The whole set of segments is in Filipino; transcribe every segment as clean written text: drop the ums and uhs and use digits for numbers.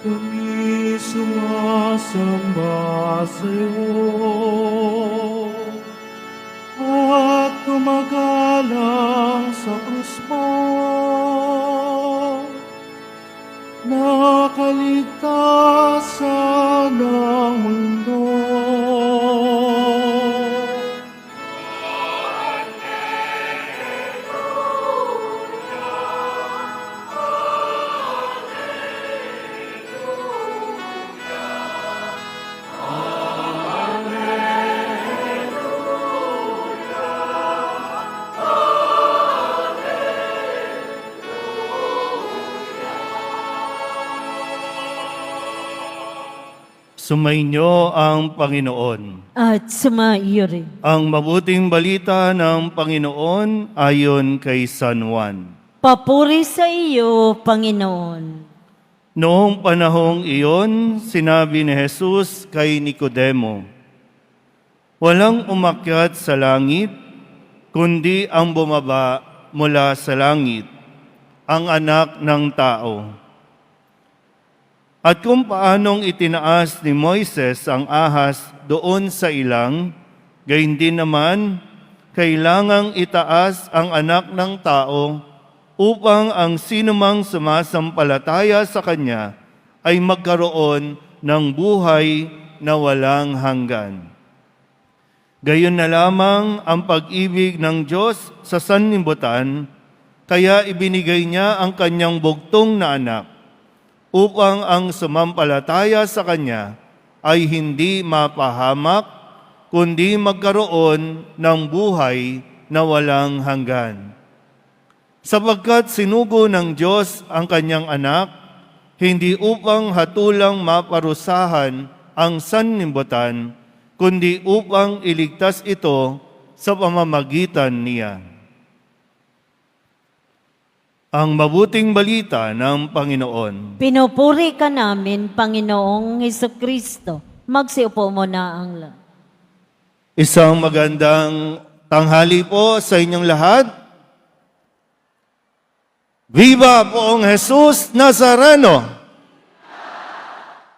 Kami sumasamba sa'yo at gumagalang sa krus mo. Nakaligtasan ng mundo. Sumainyo ang Panginoon. At sumaiyo rin. Ang mabuting balita ng Panginoon ayon kay San Juan. Papuri sa iyo, Panginoon. Noong panahong iyon, sinabi ni Jesus kay Nicodemo, "Walang umakyat sa langit, kundi ang bumaba mula sa langit, ang anak ng tao. At kung paanong itinaas ni Moises ang ahas doon sa ilang, gayon din naman, kailangang itaas ang anak ng tao upang ang sinumang sumasampalataya sa Kanya ay magkaroon ng buhay na walang hanggan. Gayon na lamang ang pag-ibig ng Diyos sa sanlibutan, kaya ibinigay niya ang Kanyang bugtong na anak, upang ang sumampalataya sa Kanya ay hindi mapahamak, kundi magkaroon ng buhay na walang hanggan. Sapagkat sinugo ng Diyos ang Kanyang anak, hindi upang hatulang maparusahan ang sanlibutan, kundi upang iligtas ito sa pamamagitan niya." Ang mabuting balita ng Panginoon. Pinupuri ka namin, Panginoong Hesukristo. Magsiupo mo na ang lahat. Isang magandang tanghali po sa inyong lahat. Viva Poong Jesus Nazareno!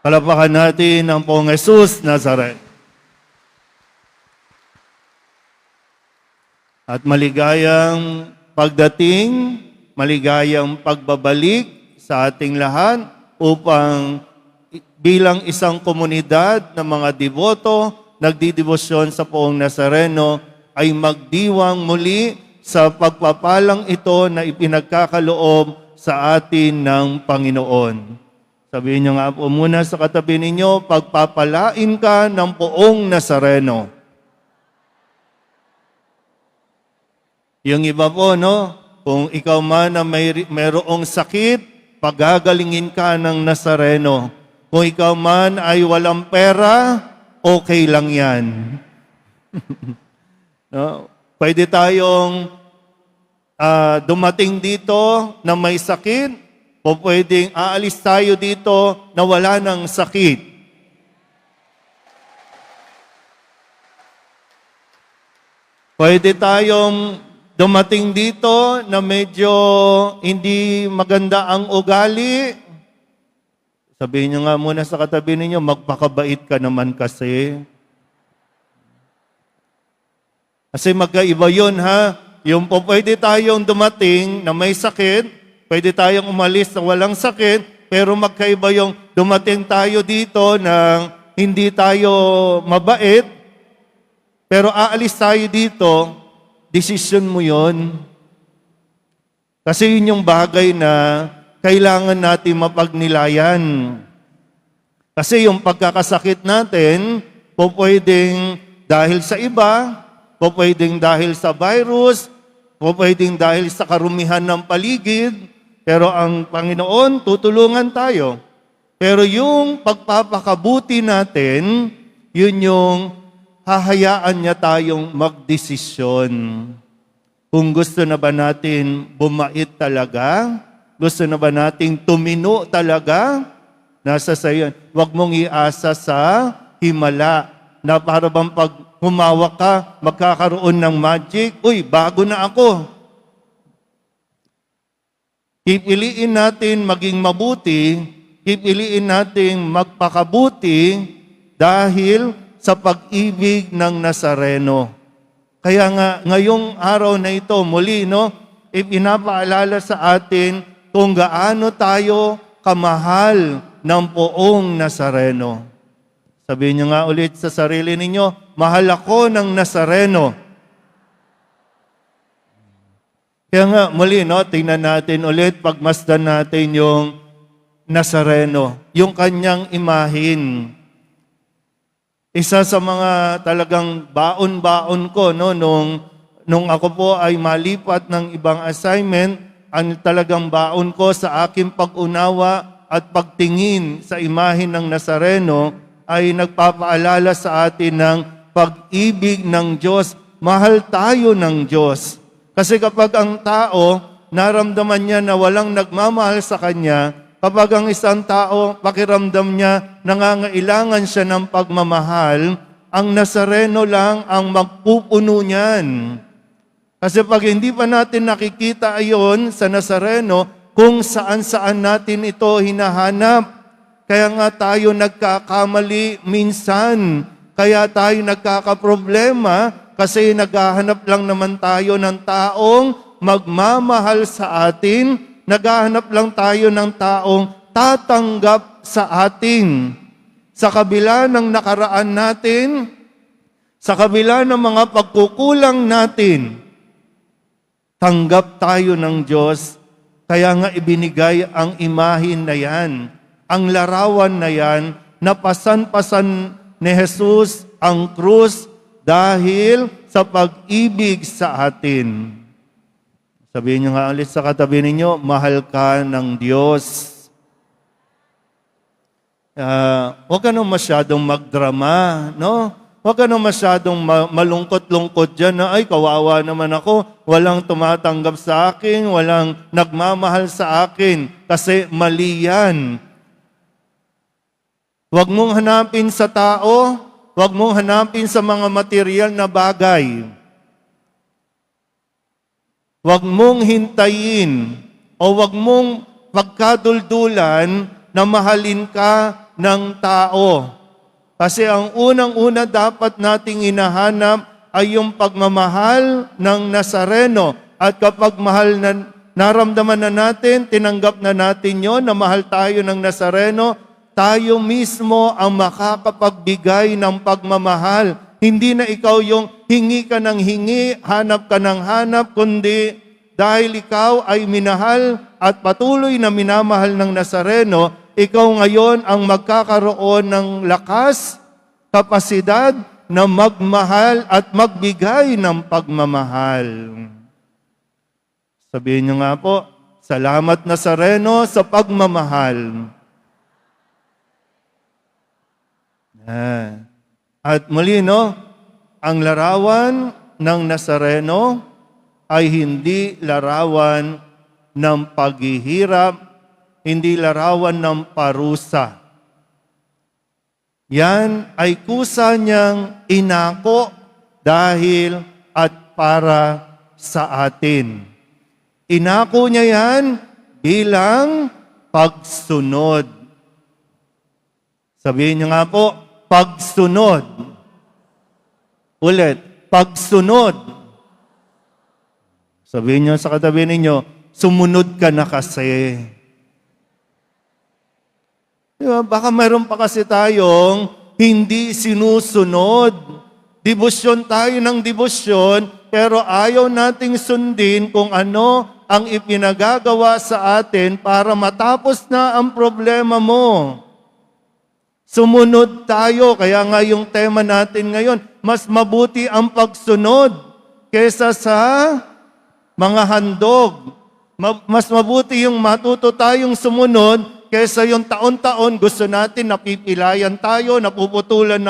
Palapakan natin ang Poong Jesus Nazareno. At maligayang pagdating, maligayang pagbabalik sa ating lahat upang bilang isang komunidad ng mga deboto, nagdidebosyon sa Poong Nazareno, ay magdiwang muli sa pagpapalang ito na ipinagkakaloob sa atin ng Panginoon. Sabihin niyo nga po muna sa katabi ninyo, pagpapalain ka ng Poong Nazareno. Yung iba po, no? Kung ikaw man na mayroong sakit, pagagalingin ka ng Nazareno. Kung ikaw man ay walang pera, okay lang yan. No? Pwede tayong dumating dito na may sakit, o pwedeng aalis tayo dito na wala ng sakit. Pwede tayong dumating dito na medyo hindi maganda ang ugali. Sabihin niyo nga muna sa katabi ninyo, magpakabait ka naman kasi. Kasi magkaiba yun, ha? Yung po pwede tayong dumating na may sakit, pwede tayong umalis na walang sakit, pero magkaiba yung dumating tayo dito na hindi tayo mabait, pero aalis tayo dito, desisyon mo yon. Kasi yun yung bagay na kailangan natin mapagnilayan. Kasi yung pagkakasakit natin, po pwedeng dahil sa iba, po pwedeng dahil sa virus, po pwedeng dahil sa karumihan ng paligid, pero ang Panginoon, tutulungan tayo. Pero yung pagpapakabuti natin, yun yung hahayaan niya tayong magdesisyon. Kung gusto na ba natin bumait talaga, gusto na ba nating tumino talaga, nasa sayo. Huwag mong iasa sa himala na para bang pag humawak ka, magkakaroon ng magic. Uy, bago na ako. Pipiliin natin maging mabuti pipiliin nating magpakabuti dahil sa pag-ibig ng Nazareno. Kaya nga, ngayong araw na ito, muli, ipinapaalala sa atin kung gaano tayo kamahal ng poong Nazareno. Sabihin niyo nga ulit sa sarili ninyo, mahal ako ng Nazareno. Kaya nga, muli, tingnan natin ulit, pagmasdan natin yung Nazareno, yung kanyang imahin. Isa sa mga talagang baon-baon ko, nung ako po ay malipat ng ibang assignment, ang talagang baon ko sa aking pag-unawa at pagtingin sa imahin ng Nazareno ay nagpapaalala sa atin ng pag-ibig ng Diyos. Mahal tayo ng Diyos. Kasi kapag ang tao, naramdaman niya na walang nagmamahal sa kanya, kapag ang isang tao, pakiramdam niya, nangangailangan siya ng pagmamahal, ang Nazareno lang ang magpupuno niyan. Kasi pag hindi pa natin nakikita ayon sa Nazareno, kung saan-saan natin ito hinahanap. Kaya nga tayo nagkakamali minsan. Kaya tayo nagkakaproblema kasi naghahanap lang naman tayo ng taong magmamahal sa atin. Naghahanap lang tayo ng taong tatanggap sa atin. Sa kabila ng nakaraan natin, sa kabila ng mga pagkukulang natin, tanggap tayo ng Diyos. Kaya nga ibinigay ang imahin na yan, ang larawan na yan, na pasan-pasan ni Jesus ang krus dahil sa pag-ibig sa atin. Sabihin niyo nga ulit sa katabi ninyo, mahal ka ng Diyos. Huwag ka nang masyadong magdrama, Huwag ka nang masyadong malungkot-lungkot dyan na, ay, kawawa naman ako, walang tumatanggap sa akin, walang nagmamahal sa akin, kasi mali yan. Huwag mong hanapin sa tao, huwag mong hanapin sa mga material na bagay. Huwag mong hintayin o huwag mong pagkaduldulan na mahalin ka ng tao. Kasi ang unang-una dapat nating hinahanap ay yung pagmamahal ng Nazareno. At kapag naramdaman na natin, tinanggap na natin yon na mahal tayo ng Nazareno, tayo mismo ang makakapagbigay ng pagmamahal. Hindi na ikaw yung hingi ka ng hingi, hanap ka ng hanap, kundi dahil ikaw ay minahal at patuloy na minamahal ng Nazareno, ikaw ngayon ang magkakaroon ng lakas, kapasidad na magmahal at magbigay ng pagmamahal. Sabihin niyo nga po, salamat Nazareno sa pagmamahal. At muli, ang larawan ng Nazareno ay hindi larawan ng paghihirap, hindi larawan ng parusa. Yan ay kusa niyang inako dahil at para sa atin. Inako niya yan bilang pagsunod. Sabihin niyo nga po, pagsunod. Ulit, pagsunod. Sabihin niyo sa katabi ninyo, sumunod ka na kasi. Diba? Baka mayroon pa kasi tayong hindi sinusunod. Debosyon tayo ng debosyon, pero ayaw nating sundin kung ano ang ipinagagawa sa atin para matapos na ang problema mo. Sumunod tayo, kaya nga yung tema natin ngayon, mas mabuti ang pagsunod kesa sa mga handog. Mas mabuti yung matuto tayong sumunod kesa yung taon-taon gusto natin napipilayan tayo, napuputulan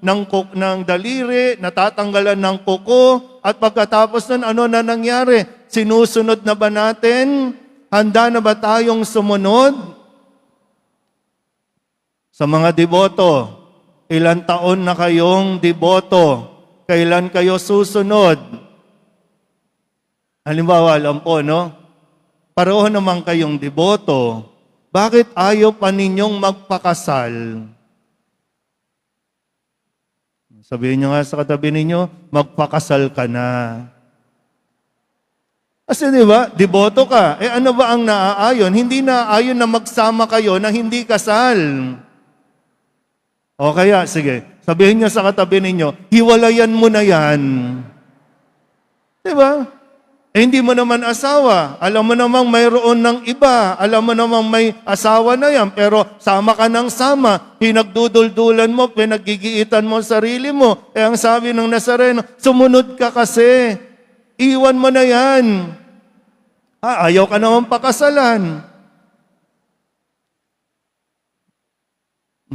ng daliri, natatanggalan ng kuko, at pagkatapos nun, ano na nangyari? Sinusunod na ba natin? Handa na ba tayong sumunod? Sa mga deboto, ilang taon na kayong deboto? Kailan kayo susunod? Halimbawa, alam po, pareho naman kayong deboto. Bakit ayaw pa ninyong magpakasal? Sabihin nyo nga sa katabi ninyo, magpakasal ka na. Kasi di ba, deboto ka. Ano ba ang naaayon? Hindi naaayon na magsama kayo na hindi kasal. O kaya, sige, sabihin nyo sa katabi ninyo, hiwalayan mo na yan. Di ba? Hindi mo naman asawa. Alam mo namang mayroon ng iba. Alam mo namang may asawa na yan. Pero sama ka ng sama. Pinagduduldulan mo, pinaggigiitan mo sarili mo. Ang sabi ng Nazareno, sumunod ka kasi. Iwan mo na yan. Ayaw ka naman pakasalan.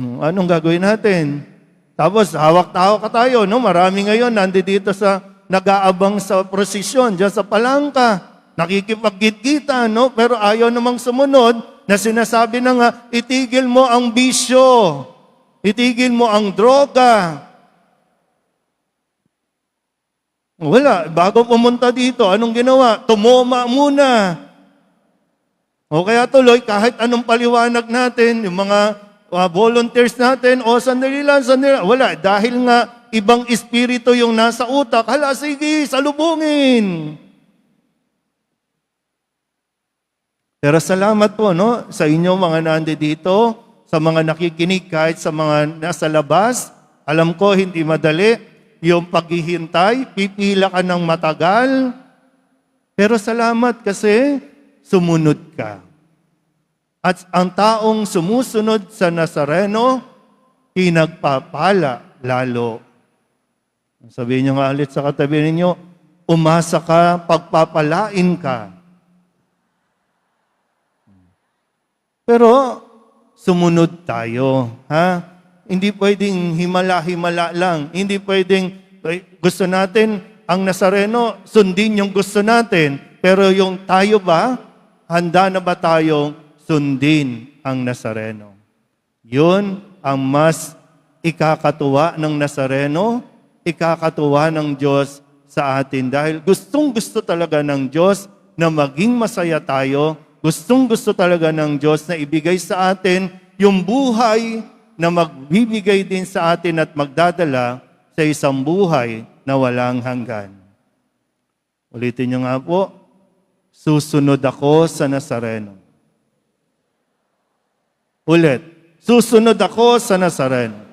Anong gagawin natin? Tapos hawak-hawak ka tayo. No? Marami ngayon nandito sa nag-aabang sa prosesyon, dyan sa palangka, nakikipag-git-kita, no? Pero ayaw namang sumunod na sinasabi na nga, itigil mo ang bisyo, itigil mo ang droga. Wala, bago pumunta dito, anong ginawa? Tumoma muna. O kaya tuloy, kahit anong paliwanag natin, yung mga volunteers natin, sandali lang, wala, dahil nga, ibang espiritu yung nasa utak, hala, sige, salubungin. Pero salamat po, no, sa inyo mga nandito, sa mga nakikinig, kahit sa mga nasa labas. Alam ko, hindi madali yung paghihintay, pipila ka ng matagal. Pero salamat kasi sumunod ka. At ang taong sumusunod sa Nazareno, pinagpapala lalo. Sabihin nyo nga ulit sa katabi ninyo, umasa ka, pagpapalain ka. Pero, sumunod tayo. Ha? Hindi pwedeng himala-himala lang. Hindi pwedeng, gusto natin, ang Nazareno, sundin yung gusto natin. Pero yung tayo ba, handa na ba tayong sundin ang Nazareno? Yun ang mas ikakatuwa ng Nazareno, ikakatuwa ng Diyos sa atin. Dahil gustong-gusto talaga ng Diyos na maging masaya tayo. Gustong-gusto talaga ng Diyos na ibigay sa atin yung buhay na magbibigay din sa atin at magdadala sa isang buhay na walang hanggan. Ulitin nyo nga po, susunod ako sa Nazareno. Ulit, susunod ako sa Nazareno.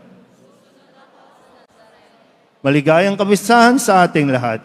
Maligayang kamisahan sa ating lahat.